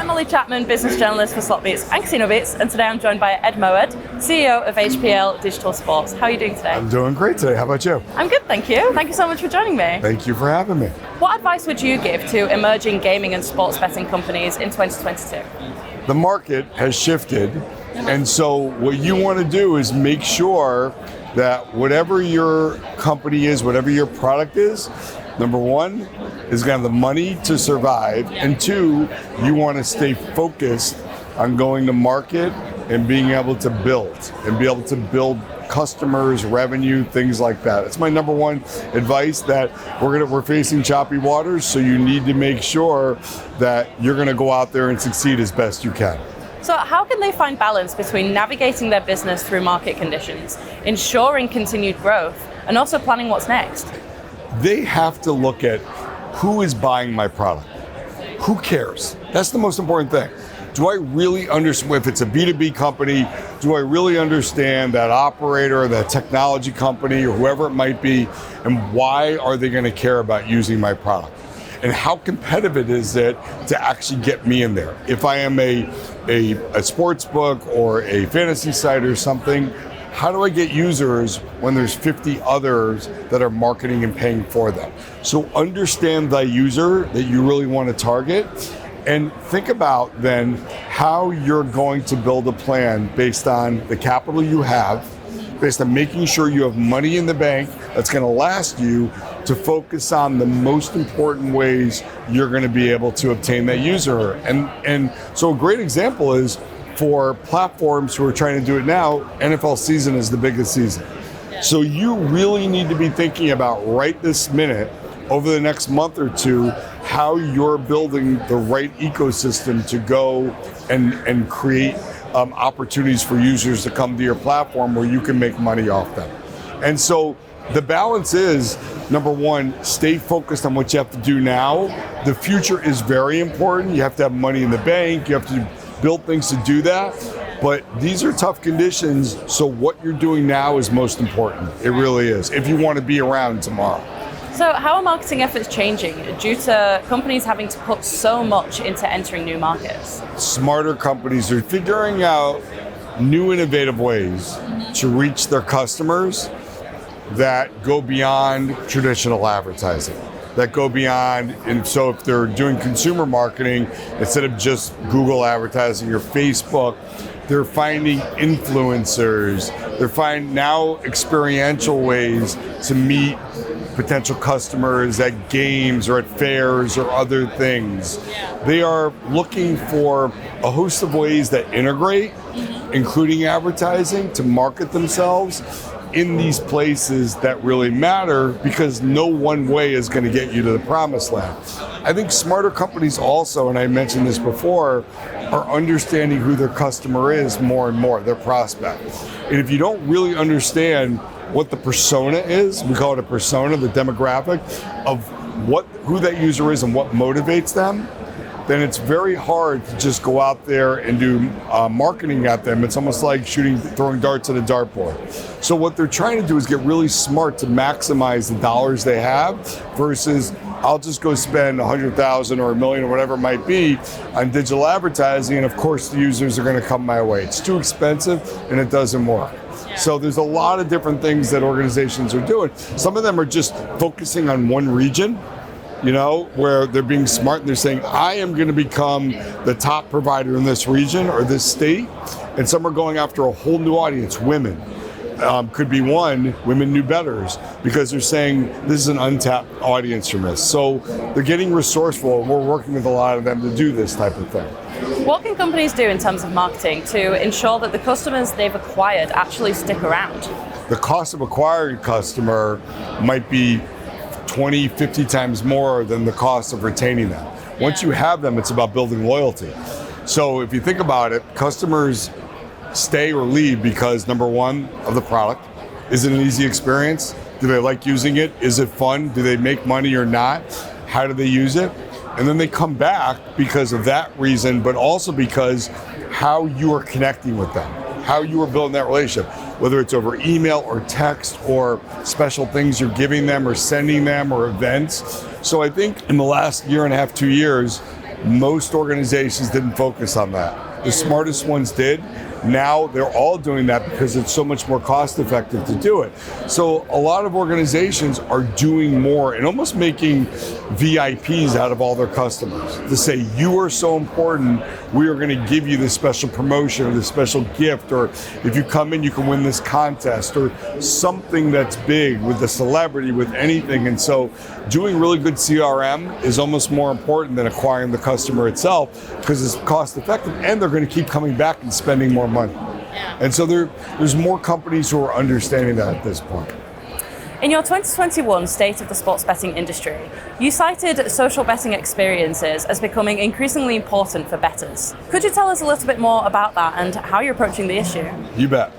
I'm Mollie Chapman, business journalist for Slotbeats and CasinoBeats, and today I'm joined by Ed Moed, CEO of HPL Digital Sports. How are you doing today? I'm doing great today. How about you? I'm good, thank you. Thank you so much for joining me. Thank you for having me. What advice would you give to emerging gaming and sports betting companies in 2022? The market has shifted, and so what you want to do is make sure that whatever your company is, whatever your product is, number one, is going to have the money to survive, and two, you want to stay focused on going to market and being able to build customers, revenue, things like that. It's my number one advice, that we're facing choppy waters, so you need to make sure that you're going to go out there and succeed as best you can. So how can they find balance between navigating their business through market conditions, ensuring continued growth, and also planning what's next? They have to look at who is buying my product. Who cares? That's the most important thing. Do I really understand, if it's a B2B company, do I really understand that operator, that technology company, or whoever it might be, and why are they going to care about using my product? And how competitive is it to actually get me in there? If I am a sports book or a fantasy site or something, how do I get users when there's 50 others that are marketing and paying for them? So understand the user that you really want to target, and think about then how you're going to build a plan based on the capital you have, based on making sure you have money in the bank that's going to last you, to focus on the most important ways you're going to be able to obtain that user. And so a great example is, for platforms who are trying to do it now, NFL season is the biggest season. So you really need to be thinking about right this minute, over the next month or two, how you're building the right ecosystem to go and create opportunities for users to come to your platform where you can make money off them. And so the balance is, number one, stay focused on what you have to do now. The future is very important. You have to have money in the bank. You have to build things to do that. But these are tough conditions, so what you're doing now is most important. It really is, if you want to be around tomorrow. So how are marketing efforts changing due to companies having to put so much into entering new markets? Smarter companies are figuring out new innovative ways to reach their customers that go beyond traditional advertising, that go beyond, and so if they're doing consumer marketing, instead of just Google advertising or Facebook, they're finding influencers, they're finding now experiential ways to meet potential customers at games or at fairs or other things. They are looking for a host of ways that integrate, including advertising, to market themselves in these places that really matter, because no one way is going to get you to the promised land. I think smarter companies also, and I mentioned this before, are understanding who their customer is more and more, their prospect. And if you don't really understand what the persona is, we call it a persona, the demographic of who that user is and what motivates them, then it's very hard to just go out there and do marketing at them. It's almost like throwing darts at a dartboard. So what they're trying to do is get really smart to maximize the dollars they have, versus I'll just go spend $100,000 or $1 million or whatever it might be on digital advertising, and of course the users are going to come my way. It's too expensive and it doesn't work. So there's a lot of different things that organizations are doing. Some of them are just focusing on one region, where they're being smart and they're saying, I am going to become the top provider in this region or this state. And some are going after a whole new audience, women. Could be one, women new bettors, because they're saying this is an untapped audience from this. So they're getting resourceful, and we're working with a lot of them to do this type of thing. What can companies do in terms of marketing to ensure that the customers they've acquired actually stick around? The cost of acquiring a customer might be 20, 50 times more than the cost of retaining them. Once you have them, it's about building loyalty. So if you think about it, customers stay or leave because, number one, of the product. Is it an easy experience? Do they like using it? Is it fun? Do they make money or not? How do they use it? And then they come back because of that reason, but also because how you are connecting with them, how you are building that relationship, whether it's over email or text or special things you're giving them or sending them or events. So I think in the last year and a half, 2 years, Most organizations didn't focus on that. The smartest ones did. Now they're all doing that because it's so much more cost effective to do it. So a lot of organizations are doing more and almost making VIPs out of all their customers to say, you are so important, we are going to give you this special promotion or this special gift, or if you come in, you can win this contest or something that's big with a celebrity, with anything. And so doing really good CRM is almost more important than acquiring the customer itself because it's cost effective and they're going to keep coming back and spending more money. Yeah. And so there's more companies who are understanding that at this point. In your 2021 State of the Sports Betting Industry, you cited social betting experiences as becoming increasingly important for bettors. Could you tell us a little bit more about that and how you're approaching the issue? You bet.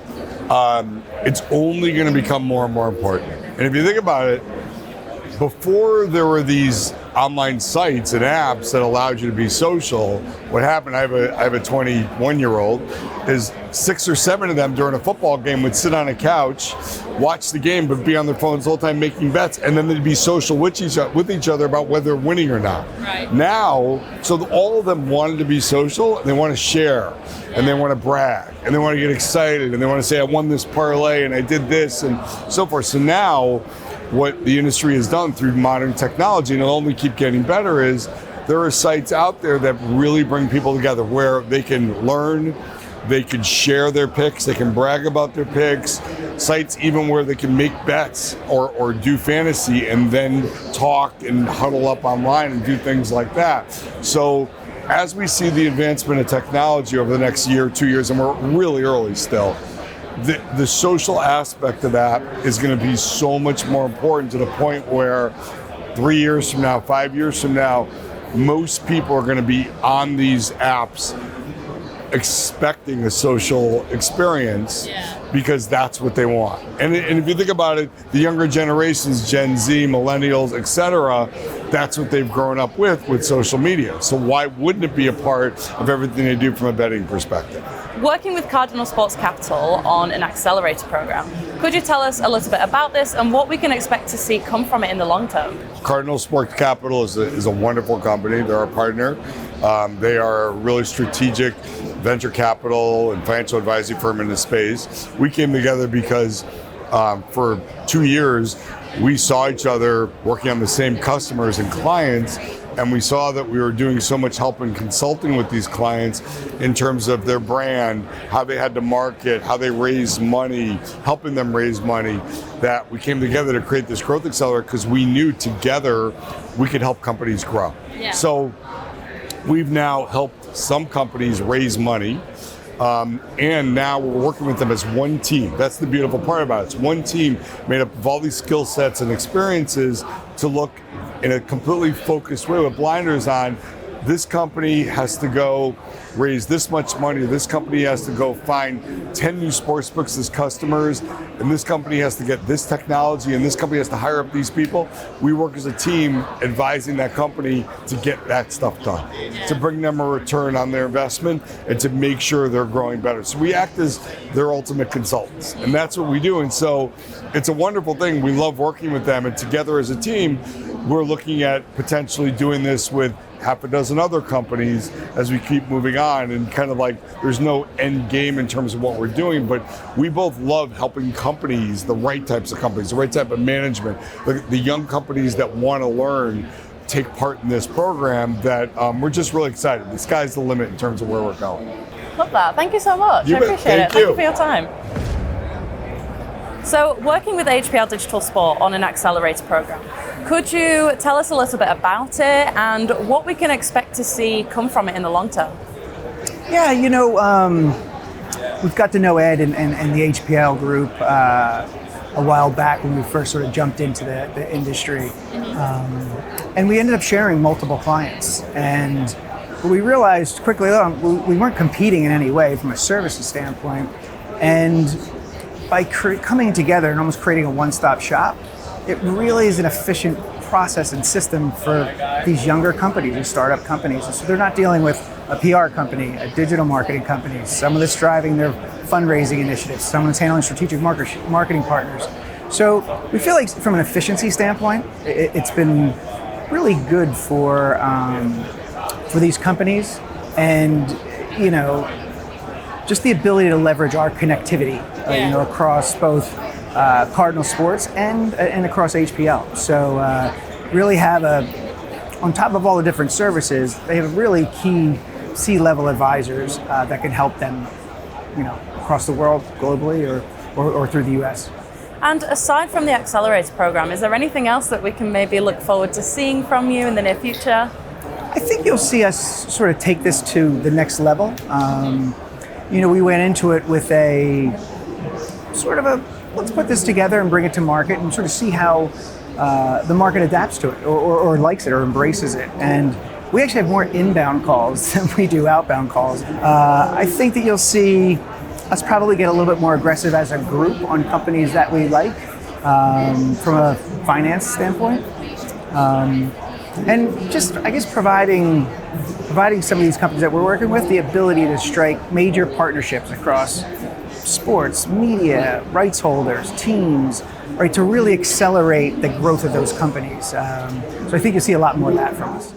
It's only going to become more and more important. And if you think about it, before there were these online sites and apps that allowed you to be social, what happened, I have a 21-year-old, is 6 or 7 of them during a football game would sit on a couch, watch the game, but be on their phones the whole time making bets, and then they'd be social with each other about whether they're winning or not. Right. Now, so all of them wanted to be social, and they want to share, and they want to brag, and they want to get excited, and they want to say, I won this parlay, and I did this, and so forth. So now, what the industry has done through modern technology, and it'll only keep getting better, is there are sites out there that really bring people together where they can learn, they can share their picks, they can brag about their picks, sites even where they can make bets or do fantasy and then talk and huddle up online and do things like that. So as we see the advancement of technology over the next year, 2 years, and we're really early still, the social aspect of that is going to be so much more important to the point where 3 years from now, 5 years from now, most people are going to be on these apps expecting a social experience because that's what they want. And if you think about it, the younger generations, Gen Z, millennials, etc., that's what they've grown up with social media. So why wouldn't it be a part of everything they do from a betting perspective? Working with Cardinal Sports Capital on an Accelerator Program, could you tell us a little bit about this and what we can expect to see come from it in the long term? Cardinal Sports Capital is a wonderful company. They're our partner. They are a really strategic venture capital and financial advisory firm in the space. We came together because for 2 years, we saw each other working on the same customers and clients, and we saw that we were doing so much help and consulting with these clients in terms of their brand, how they had to market, how they raise money, helping them raise money, that we came together to create this growth accelerator because we knew together we could help companies grow. Yeah. So we've now helped some companies raise money, and now we're working with them as one team. That's the beautiful part about it. It's one team made up of all these skill sets and experiences to look in a completely focused way with blinders on. This company has to go raise this much money, this company has to go find 10 new sports books as customers, and this company has to get this technology, and this company has to hire up these people. We work as a team advising that company to get that stuff done, to bring them a return on their investment, and to make sure they're growing better. So we act as their ultimate consultants, and that's what we do. And so it's a wonderful thing. We love working with them, and together as a team, we're looking at potentially doing this with half a dozen other companies as we keep moving on, and kind of like there's no end game in terms of what we're doing, but we both love helping companies, the right types of companies, the right type of management, the young companies that want to learn, take part in this program, that we're just really excited. The sky's the limit in terms of where we're going. Love that. Thank you so much. I appreciate it. Thank you for your time. So, working with HPL Digital Sport on an Accelerator Program, could you tell us a little bit about it and what we can expect to see come from it in the long term? Yeah, we've got to know Ed and the HPL group a while back when we first sort of jumped into the industry. And we ended up sharing multiple clients. And what we realized quickly on, we weren't competing in any way from a services standpoint. And by coming together and almost creating a one-stop shop, it really is an efficient process and system for these younger companies, these startup companies. So they're not dealing with a PR company, a digital marketing company, someone that's driving their fundraising initiatives, someone that's handling strategic marketing partners. So we feel like from an efficiency standpoint, it's been really good for for these companies, and just the ability to leverage our connectivity, across both Cardinal Sports and across HPL. So really have on top of all the different services, they have really key C-level advisors that can help them, across the world, globally, or through the U.S. And aside from the Accelerator Program, is there anything else that we can maybe look forward to seeing from you in the near future? I think you'll see us sort of take this to the next level. We went into it with a sort of let's put this together and bring it to market and sort of see how the market adapts to it or likes it or embraces it. And we actually have more inbound calls than we do outbound calls. I think that you'll see us probably get a little bit more aggressive as a group on companies that we like from a finance standpoint. And just, I guess, providing some of these companies that we're working with the ability to strike major partnerships across sports, media, rights holders, teams, right, to really accelerate the growth of those companies. So I think you'll see a lot more of that from us.